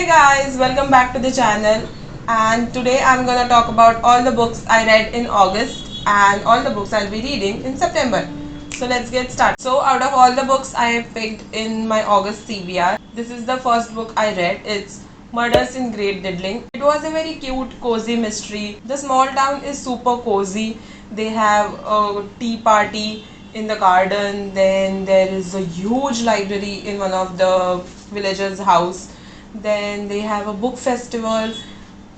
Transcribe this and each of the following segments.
Hey guys, welcome back to the channel, and today I'm gonna talk about all the books I read in August and all the books I'll be reading in September. So let's get started. So out of all the books I picked in my August CBR, this is the first book I read. It's Murders in Great Diddling. It was a very cute, cozy mystery. The small town is super cozy. They have a tea party in the garden. Then there is a huge library in one of the villagers' house. Then they have a book festival.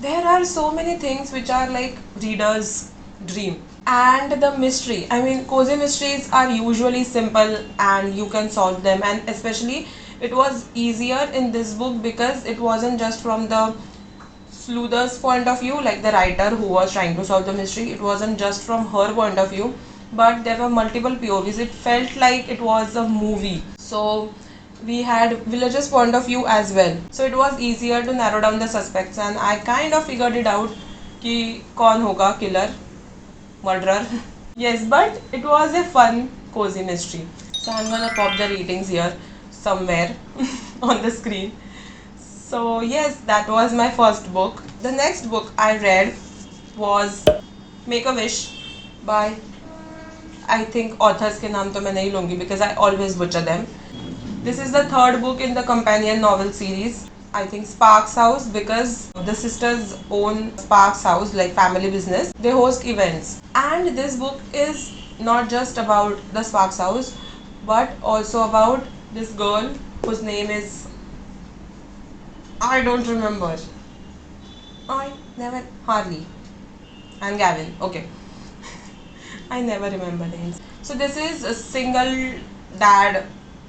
There are so many things which are like readers' dream. And the mystery, I mean, cozy mysteries are usually simple and you can solve them, and especially it was easier in this book because it wasn't just from the sleuth's point of view, like the writer who was trying to solve the mystery. It wasn't just from her point of view, but there were multiple POVs. It felt like it was a movie. So we had villagers' point of view as well. So it was easier to narrow down the suspects, and I kind of figured it out कि कौन होगा killer, murderer. Yes, but it was a fun, cozy mystery. So I'm gonna pop the ratings here somewhere on the screen. So yes, that was my first book. The next book I read was Make a Wish by, I think authors के नाम तो मैं नहीं लूँगी because I always butcher them. This is the third book in the companion novel series. I think Sparks House, because the sisters own Sparks House, like family business. They host events. And this book is not just about the Sparks House, but also about this girl whose name is, I don't remember. I never, Harley and Gavin. Okay. I never remember names. So this is a single dad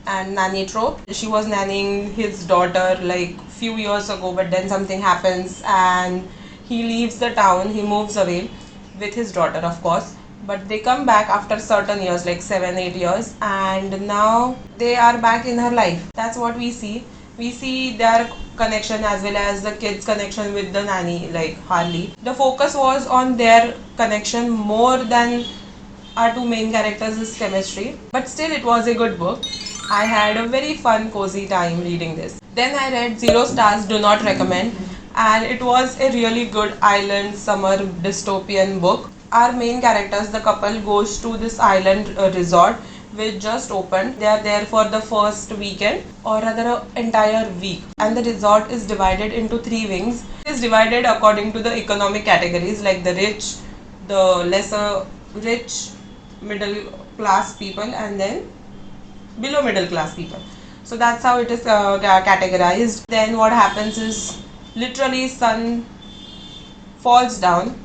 and nanny trope. She was nannying his daughter like few years ago, but then something happens and he leaves the town. He moves away with his daughter, of course. But they come back after certain years, like 7-8 years, and now they are back in her life. That's what we see. We see their connection as well as the kids' connection with the nanny, like Harley. The focus was on their connection more than our two main characters' chemistry, but still it was a good book. I had a very fun, cozy time reading this. Then I read Zero Stars Do Not Recommend, and it was a really good island summer dystopian book. Our main characters, the couple, goes to this island resort which just opened. They are there for the first weekend, or rather an entire week, and the resort is divided into three wings. It is divided according to the economic categories, like the rich, the lesser rich, middle class people, and then below middle class people. So that's how it is categorized. Then what happens is literally sun falls down,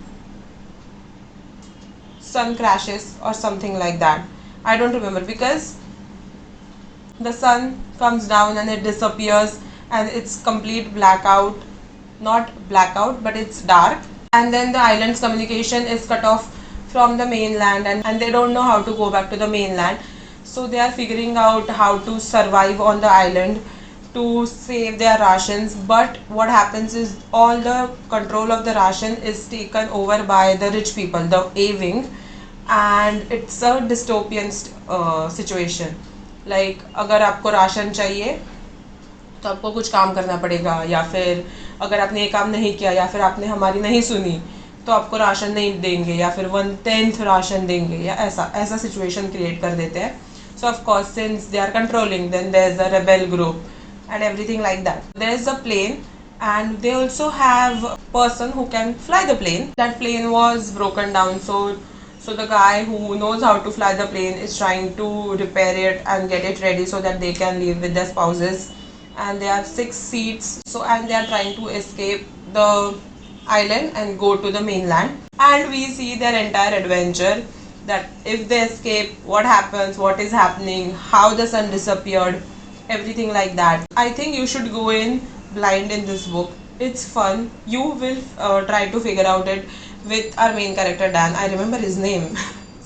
sun crashes or something like that. I don't remember, because the sun comes down and it disappears and it's complete blackout. Not blackout, but it's dark, and then the island's communication is cut off from the mainland, and they don't know how to go back to the mainland. So they are figuring out how to survive on the island to save their rations. But what happens is all the control of the ration is taken over by the rich people, the A wing, and it's a dystopian situation. Like अगर आपको ration चाहिए तो आपको कुछ काम करना पड़ेगा, या फिर अगर आपने ये काम नहीं किया या फिर आपने हमारी नहीं सुनी तो आपको राशन नहीं देंगे, या फिर 1/10 राशन देंगे, या ऐसा ऐसा सिचुएशन क्रिएट कर देते हैं. So of course since they are controlling, then there is a rebel group and everything like that. There is a plane, and they also have a person who can fly the plane. That plane was broken down, so the guy who knows how to fly the plane is trying to repair it and get it ready so that they can leave with their spouses. And they have 6 seats, so and they are trying to escape the island and go to the mainland. And we see their entire adventure, that if they escape, what happens, what is happening, how the sun disappeared, everything like that. I think you should go in blind in this book. It's fun. You will try to figure out it with our main character Dan. I remember his name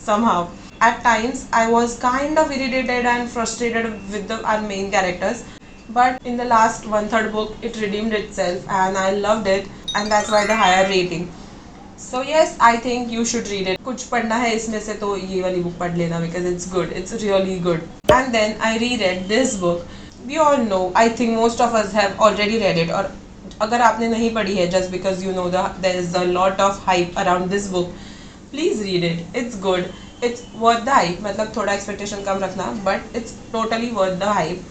somehow. At times I was kind of irritated and frustrated with our main characters, but in the last 1/3 book it redeemed itself and I loved it, and that's why the higher rating. So yes, I think you should read it. कुछ पढ़ना है इसमें से तो ये वाली book पढ़ लेना, because it's good. It's really good. And then I reread this book. We all know, I think most of us have already read it, or अगर आपने नहीं पढ़ी है, just because you know there is a lot of hype around this book, please read it. It's good. It's worth the hype. मतलब थोड़ा expectation कम रखना, but it's totally worth the hype.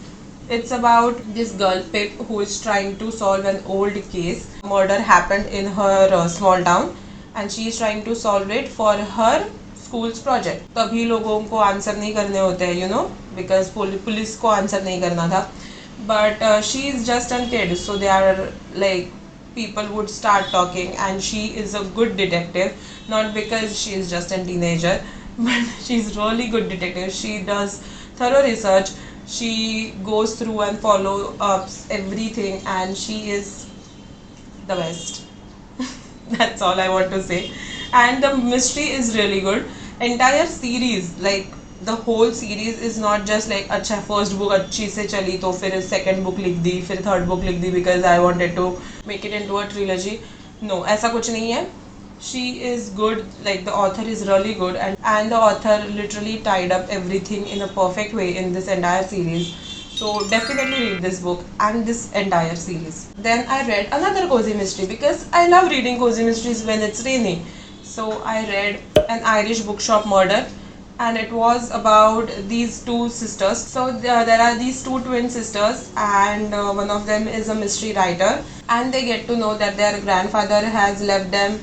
It's about this girl Pip who is trying to solve an old case. Murder happened in her small town and she is trying to solve it for her schools project. तभी लोगों को answer नहीं करने होते हैं, because police को answer नहीं करना था. But she is just an kid, so they are like people would start talking, and she is a good detective, not because she is just a teenager, but she's really good detective. She does thorough research, she goes through and follow ups everything, and she is the best. That's all I want to say. And the mystery is really good. Entire series, like the whole series is not just like अच्छा first book अच्छी से चली तो फिर second book लिख दी, फिर third book लिख दी because I wanted to make it into a trilogy. No, ऐसा कुछ नहीं है. She is good, like the author is really good, and the author literally tied up everything in a perfect way in this entire series. So definitely read this book and this entire series. Then I read another cozy mystery because I love reading cozy mysteries when it's raining. So I read An Irish Bookshop Murder, and it was about these two sisters. So there are these two twin sisters, and one of them is a mystery writer, and they get to know that their grandfather has left them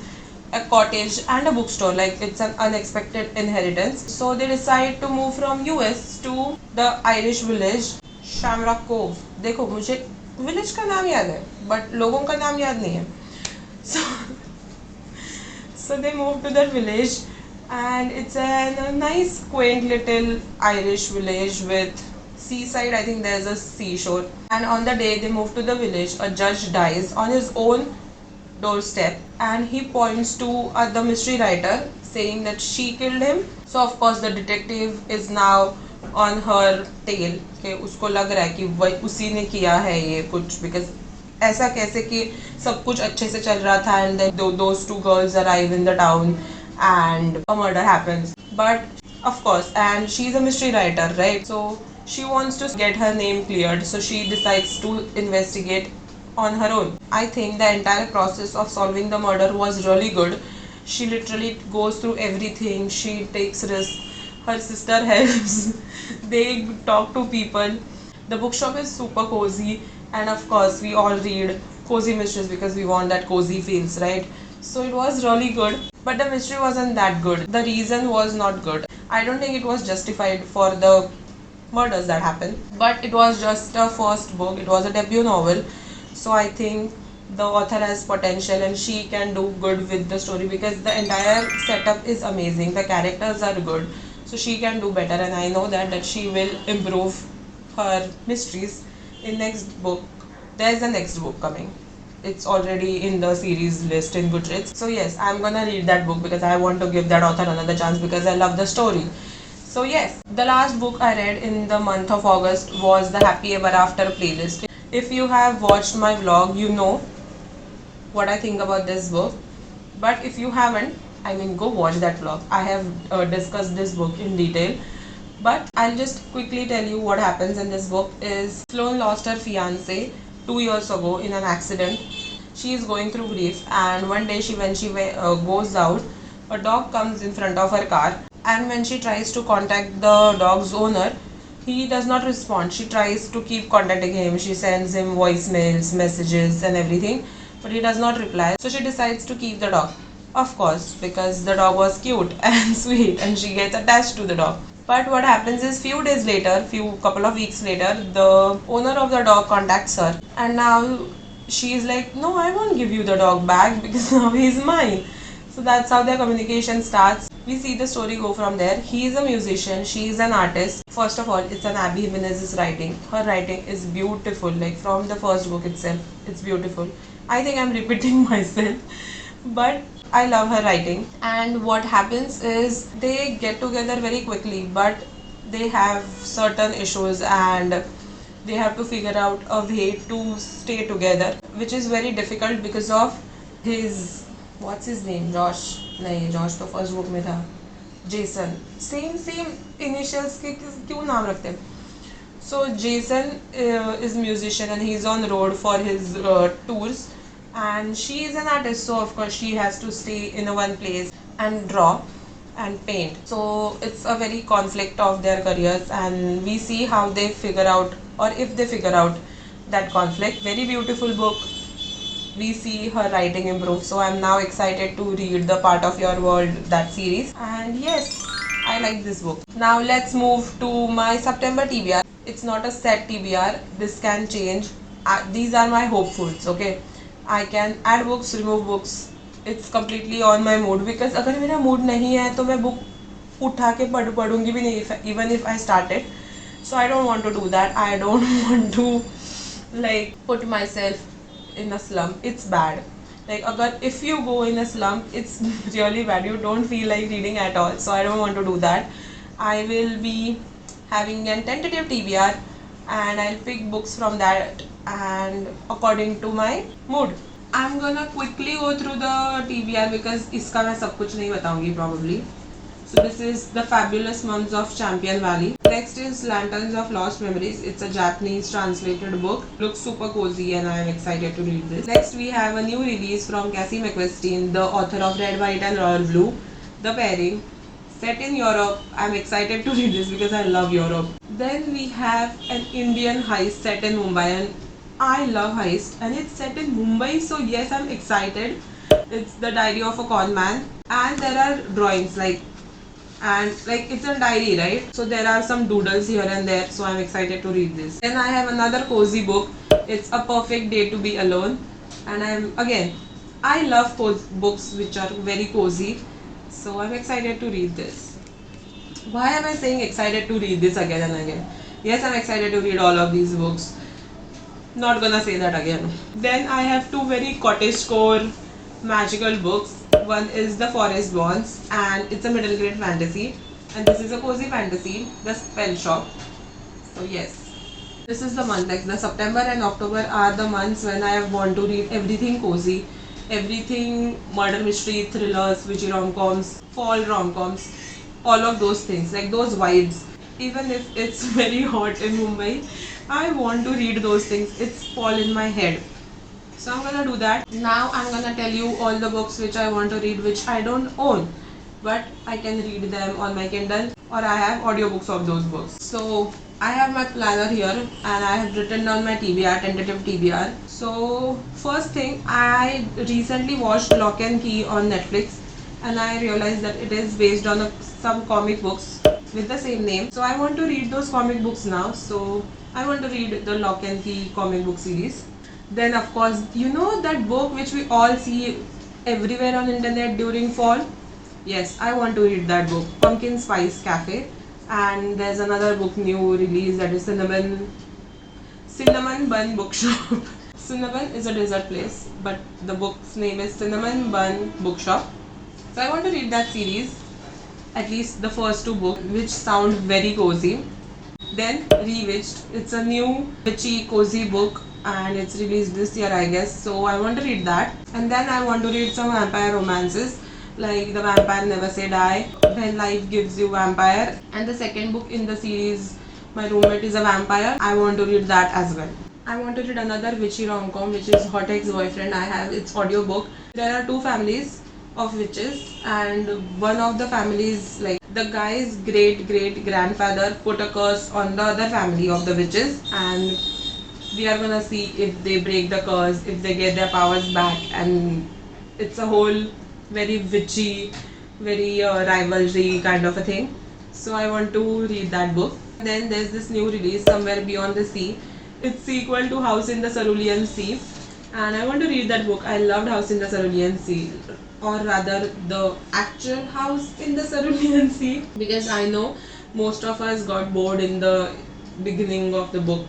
a cottage and a bookstore, like it's an unexpected inheritance. So they decide to move from US to the Irish village Shamrock Cove. देखो मुझे village का नाम याद है but लोगों का नाम याद नहीं है. So so they move to that village, and it's a nice quaint little Irish village with seaside. I think there's a seashore, and on the day they move to the village, a judge dies on his own doorstep, and he points to the mystery writer saying that she killed him. So of course the detective is now on her tail कि उसको लग रहा है कि वही उसी ने किया है ये कुछ, because ऐसा कैसे कि सब कुछ अच्छे से चल रहा था and then those two girls arrive in the town and a murder happens. But of course, and she's a mystery writer, right? So she wants to get her name cleared, so she decides to investigate on her own. I think the entire process of solving the murder was really good. She literally goes through everything, she takes risks, her sister helps, they talk to people. The bookshop is super cozy, and of course, we all read cozy mysteries because we want that cozy feels, right? So it was really good, but the mystery wasn't that good. The reason was not good. I don't think it was justified for the murders that happened, but it was just a first book, it was a debut novel. So I think the author has potential and she can do good with the story because the entire setup is amazing, the characters are good, so she can do better, and I know that she will improve her mysteries in next book. There's a next book coming, it's already in the series list in Goodreads. So yes, I'm gonna read that book because I want to give that author another chance because I love the story. So yes, the last book I read in the month of August was the Happy Ever After playlist. If you have watched my vlog, you know what I think about this book. But if you haven't, I mean, go watch that vlog. I have discussed this book in detail. But I'll just quickly tell you what happens in this book is Sloane lost her fiance 2 years ago in an accident. She is going through grief, and one day when she goes out, a dog comes in front of her car, and when she tries to contact the dog's owner, he does not respond. She tries to keep contacting him. She sends him voicemails, messages, and everything, but he does not reply. So she decides to keep the dog. Of course, because the dog was cute and sweet, and she gets attached to the dog. But what happens is few days later, few couple of weeks later, the owner of the dog contacts her, and now she is like, no, I won't give you the dog back because now he's mine. So that's how their communication starts. We see the story go from there. He is a musician, she is an artist. First of all, it's an Abby Jimenez's writing. Her writing is beautiful, like from the first book itself, it's beautiful. I think I'm repeating myself, but I love her writing. And what happens is they get together very quickly, but they have certain issues and they have to figure out a way to stay together, which is very difficult because of his, what's his name, Josh? नहीं, Josh तो first book में था. Jason. Same initials के क्यों नाम रखते हैं? So Jason is musician and he's on road for his tours. and she is an artist, so of course she has to stay in a one place and draw and paint. So it's a very conflict of their careers, and we see how they figure out, or if they figure out that conflict. Very beautiful book. We see her writing improve, so I'm now excited to read the Part of Your World, that series. And yes, I like this book. Now let's move to my September TBR. It's not a set TBR, this can change. These are my hopefuls, okay? I can add books, remove books. It's completely on my mood, because अगर मेरा mood नहीं है तो मैं book उठा के पढ़ूंगी भी नहीं, even if I start it. So I don't want to do that. I don't want to like put myself in a slump. It's bad. Like agar if you go in a slump, it's really bad. You don't feel like reading at all. So I don't want to do that. I will be having an tentative TBR, and I'll pick books from that and according to my mood. I'm gonna quickly go through the TBR because इसका मैं सब कुछ नहीं बताऊंगी probably. So this is The Fabulous Months of Champion Valley. Next is Lanterns of Lost Memories. It's a Japanese translated book. Looks super cozy and I am excited to read this. Next we have a new release from Cassie McQuiston, the author of Red, White and Royal Blue. The Pairing. Set in Europe. I'm excited to read this because I love Europe. Then we have an Indian heist set in Mumbai, and I love heist and it's set in Mumbai, so yes, I'm excited. It's The Diary of a Con Man, and there are drawings and it's a diary, right? So there are some doodles here and there, so I'm excited to read this. Then I have another cozy book. It's A Perfect Day to Be Alone, and I love books which are very cozy, so I'm excited to read this. Why am I saying excited to read this again and again? Yes, I'm excited to read all of these books. Not gonna say that again. Then I have two very cottagecore magical books. One is The Forest Bonds, and it's a middle grade fantasy, and this is a cozy fantasy, The Spell Shop. So yes, this is the month, like the September and October are the months when I want to read everything cozy, everything murder mystery, thrillers, witchy rom-coms, fall rom-coms, all of those things, like those vibes. Even if it's very hot in Mumbai, I want to read those things. It's fall in my head. So I'm gonna do that. Now I'm gonna tell you all the books which I want to read, which I don't own, but I can read them on my Kindle, or I have audiobooks of those books. So I have my planner here and I have written down my TBR, tentative TBR. So first thing, I recently watched Lock and Key on Netflix, and I realized that it is based on some comic books with the same name. So I want to read those comic books now. So I want to read the Lock and Key comic book series. Then of course, you know that book which we all see everywhere on internet during fall? Yes, I want to read that book, Pumpkin Spice Cafe. And there's another book new release, that is Cinnamon Bun Bookshop. Cinnamon is a dessert place, but the book's name is Cinnamon Bun Bookshop. So I want to read that series, at least the first two books, which sound very cozy. Then Rewitched, it's a new witchy cozy book and it's released this year, I guess. So I want to read that. And then I want to read some vampire romances, like The Vampire Never Say Die, When Life Gives You Vampire. And the second book in the series, My Roommate is a Vampire. I want to read that as well. I want to read another witchy rom-com, which is Hot Ex-Boyfriend. I have its audiobook. There are two families of witches, and one of the families, like the guy's great great grandfather, put a curse on the other family of the witches, and we are gonna see if they break the curse, if they get their powers back, and it's a whole very witchy, very rivalry kind of a thing. So I want to read that book. Then there's this new release, Somewhere Beyond the Sea. It's sequel to House in the Cerulean Sea, and I want to read that book. I loved House in the Cerulean Sea, or rather the actual House in the Cerulean Sea, because I know most of us got bored in the beginning of the book.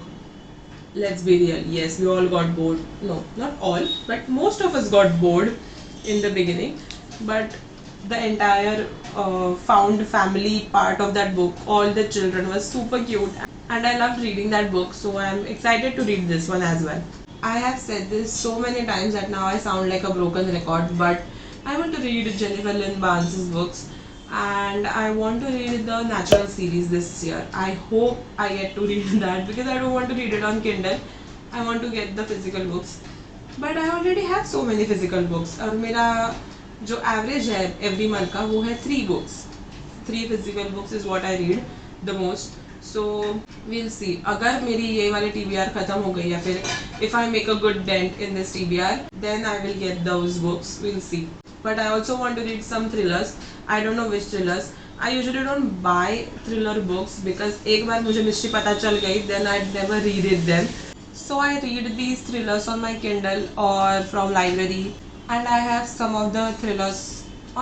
Let's be real, yes, we all got bored. No, not all, but most of us got bored in the beginning. But the entire found family part of that book, all the children, was super cute, and I loved reading that book, so I'm excited to read this one as well. I have said this so many times that now I sound like a broken record, but I want to read Jennifer Lynn Barnes's books, and I want to read the Natural series this year. I hope I get to read that because I don't want to read it on Kindle. I want to get the physical books. But I already have so many physical books और मेरा जो average है every month का वो है 3 books. 3 physical books is what I read the most. So we'll see अगर मेरी ये वाली TBR खत्म हो गई या फिर if I make a good dent in this TBR then I will get those books. We'll see. But I also want to read some thrillers. I don't know which thrillers. I usually don't buy thriller books because एक बार मुझे mystery पता चल गई then I never read it then. So I read these thrillers on my Kindle or from library, and I have some of the thrillers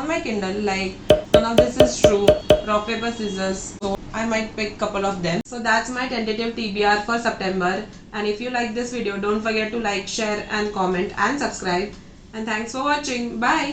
on my Kindle. Like one of this is True, Rock Paper Scissors. So I might pick couple of them. So that's my tentative TBR for September. And if you like this video, don't forget to like, share, and comment and subscribe. And thanks for watching. Bye.